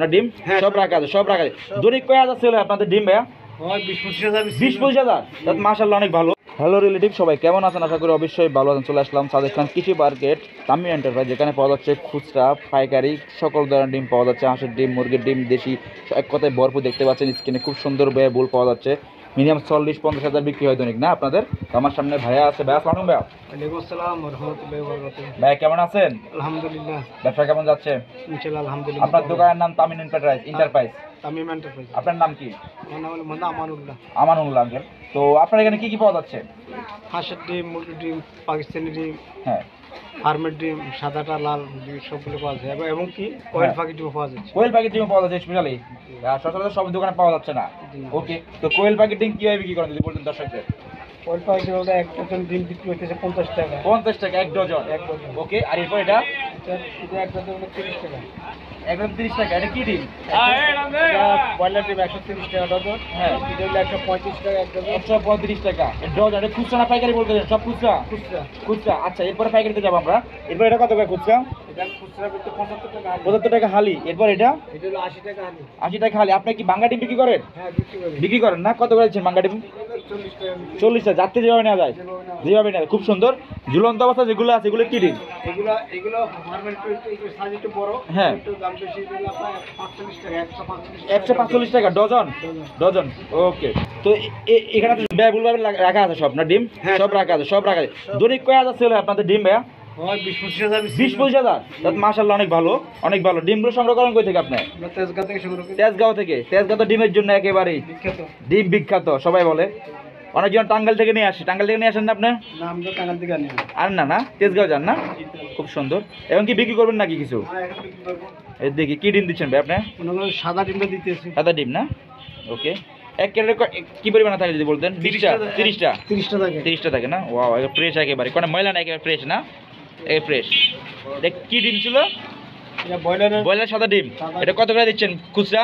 না ডিম সব রাখা আছে দৈনিক কয় হাজার সেল হয় আপনাদের ডিম ভাইয়া? 20-25 হাজার। তাহলে মাশাআল্লাহ অনেক ভালো। হ্যালো রিলেটিভ, সবাই কেমন আছেন? আশা করি অবশ্যই ভালো আছেন। চলে আসলাম সাদেক খান কৃষি মার্কেট তামিম এন্টারপ্রাইজ, যেখানে পাওয়া যাচ্ছে খুচরা পাইকারি সকল ধরনের ডিম পাওয়া যাচ্ছে। হাঁসের ডিম, মুরগির ডিম, দেশি, এক কথায় ভরপুর। দেখতে পাচ্ছেন স্ক্রিনে খুব সুন্দর ব্যয় বুল পাওয়া যাচ্ছে। মিনিমাম 40-50 হাজার বিক্রি হয় দৈনিক না আপনাদের? আমার সামনে ভাইয়া আছে। ভাইয়া আসসালামু আলাইকুম। ওয়ালাইকুম আসসালাম ওয়া রাহমাতুল্লাহি ওয়া বারাকাতুহু। ভাইয়া কেমন আছেন? আলহামদুলিল্লাহ। ব্যবসা কেমন যাচ্ছে? ইনশাআল্লাহ আলহামদুলিল্লাহ। আপনার দোকানের নাম তামিম এন্টারপ্রাইজ। তামিম এন্টারপ্রাইজ। আপনার নাম কি? আমার নাম হলো মোহাম্মদ আমানুল্লাহ। আমানুল্লাহ আঙ্কেল। তো আপনার এখানে কি কি পাওয়া যাচ্ছে? হাঁসের ডিম, মুরগির ডিম, পাকিস্তানি ডিম, হ্যাঁ, ফার্মের ডিম, সাদাটা লাল ডিম সবগুলো পাওয়া যায় এবং কি কোয়েল পাখি ডিমও পাওয়া যাচ্ছে। কোয়েল পাখির ডিম পাওয়া যাচ্ছে স্পেশালি, সচরাচর সব দোকানে পাওয়া যাচ্ছে না। ওকে, তো কোয়েল পাখির ডিম কিভাবে বিক্রি করেন যদি বলতেন দর্শকদের? কোয়েল পাখি ডিম হলো এক ডজন ডিম বিক্রি হইতেছে 50 টাকা। 50 টাকা এক ডজন। ওকে, আর এরপর এটা এটা এক ডজন হলো 30 টাকা। একদম 30 টাকা। এটা কি ডিম? ব্রয়লার ডিম 130 টাকা ডজন। হ্যাঁ, এটা হলো 135 টাকা এক ডজন। 135 টাকা ডজন। এটা খুচরা না পাইকারি বলতে সব খুচরা? খুচরা। খুচরা। আচ্ছা, এরপরে পাইকারিতে যাবো আমরা। এরপর এটা কত করে খুচরা? এটা খুচরা করতে 75 টাকা। 75 টাকা হালি। এরপর এটা এটা হলো 80 টাকা হালি। 80 টাকা হালি। আপনি কি বাঙ্গা ডিম বিক্রি করেন? হ্যাঁ, বিক্রি করি। বিক্রি করেন না? কত করে দিচ্ছেন বাঙ্গা ডিম? 40 টাকা। 40 টাকা। যাত্রী যেভাবে নেওয়া যায় যেভাবে নেওয়া যায়। খুব সুন্দর ঝুলন্ত অবস্থা যেগুলো আছে এগুলো কি ডিম? এগুলো ফার্মের একটু সাইজ একটু বড়। হ্যাঁ, একটু দাম বেশি। এগুলো আপনার 45 টাকা, 145 টাকা ডজন। ডজন। ওকে, তো এখানে তো ব্যয়বহুল ভাবে রাখা আছে সব না ডিম? হ্যাঁ, সব রাখা আছে দৈনিক কয় হাজার সেল হয় আপনাদের ডিম ভাইয়া? হয় 20-25 হাজার। 20-25 হাজার। তাহলে মাশাআল্লাহ অনেক ভালো, অনেক ভালো। ডিমগুলো সংগ্রহ করেন কই থেকে আপনি? আমরা তেজগাঁ থেকে সংগ্রহ করি। তেজগাঁও থেকে। তেজগাঁও তো ডিমের জন্য একেবারেই বিখ্যাত। ডিম বিখ্যাত সবাই বলে। অনেকজন টাঙ্গাইল থেকে নিয়ে আসে। টাঙ্গাইল থেকে নিয়ে আসেন না আপনি? না, আমরা টাঙ্গাইল থেকে আনি। আর না তেজগাঁও যান না? খুব সুন্দর। এবং কি বিক্রি করবেন নাকি কিছু? হ্যাঁ, এখন বিক্রি করব। এই দেখি কি ডিম দিচ্ছেন ভাই আপনি? মনে করেন সাদা ডিমটা দিতেছি। সাদা ডিম না? ওকে, এক ক্যারেটে কি পরিমাণে থাকে যদি বলতেন? 20টা 30টা 30টা থাকে। 30টা থাকে না? ওয়াও, ফ্রেশ একেবারে, কোনো ময়লা না, একেবারে ফ্রেশ না? এই ফ্রেশ। দেখ কি ডিম ছিল? এটা ব্রয়লার সাদা ডিম। এটা কত করে দিচ্ছেন খুচরা?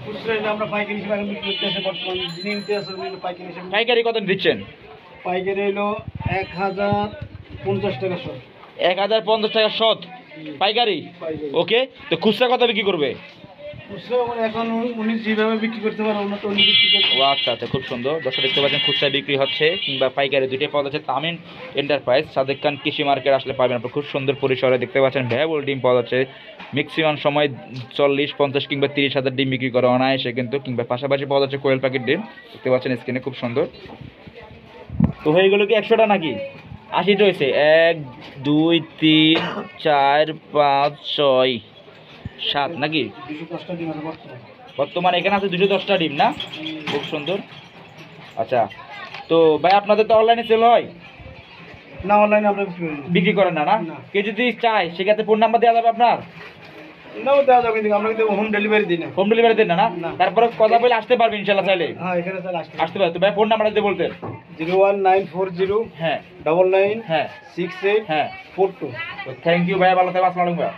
খুচরা এটা আমরা পাইকারি হিসেবে এখন বিক্রি করতেছি বর্তমান দিনে নিতে আছে পাইকারি হিসেবে। পাইকারি কত দিচ্ছেন? পাইকারি হলো 1050 টাকা শো। 1050 টাকা শত পাইকারি। ওকে, তো খুচরা কত বিক্রি করবে? খুচরা এখন উনি যেভাবে বিক্রি করতে পারে অন্য তো উনি বিক্রি করতে। ও আচ্ছা আচ্ছা, খুব সুন্দর। দর্শক দেখতে পাচ্ছেন খুচরা বিক্রি হচ্ছে কিংবা পাইকারি দুটোই পাওয়া যাচ্ছে তামিম এন্টারপ্রাইজ সাদেক খান কৃষি মার্কেট আসলে পাবেন আপনার। খুব সুন্দর পরিসরে দেখতে পাচ্ছেন ভ্যাবল ডিম পাওয়া যাচ্ছে। ম্যাক্সিমাম সময় 40-50 কিংবা 30 হাজার ডিম বিক্রি করে অনায়াসে কিন্তু, কিংবা পাশাপাশি পাওয়া যাচ্ছে কোয়েল পাখির ডিম। দেখতে পাচ্ছেন স্ক্রিনে খুব সুন্দর। তো হয়ে গেল কি 100টা নাকি 80টা হয়েছে? 1 2 3 4 5 6 7 নাকি? 210টা ডিম আছে বর্তমানে এখানে আছে 210টা ডিম না? খুব সুন্দর। আচ্ছা, তো ভাই আপনাদের তো অনলাইনে সেল হয় না? অনলাইনে আমরা বিক্রি করেন না? না। কেউ যদি চায় সেক্ষেত্রে ফোন নাম্বার দেওয়া যাবে আপনার? নাও দেওয়া যাবে কিন্তু আমরা কিন্তু হোম ডেলিভারি দিই না। হোম ডেলিভারি দেন না? তারপরে কথা বলে আসতে পারবেন ইনশাআল্লাহ চাইলে? হ্যাঁ, এখানে স্যার আসতে পারবে। তো ভাই ফোন নাম্বারটা দিয়ে বলতেন। 01940 হ্যাঁ 99 হ্যাঁ 68 হ্যাঁ। 42। তো থ্যাংক ইউ ভাই, ভালো থাকবেন। আসসালামু আলাইকুম ভাই।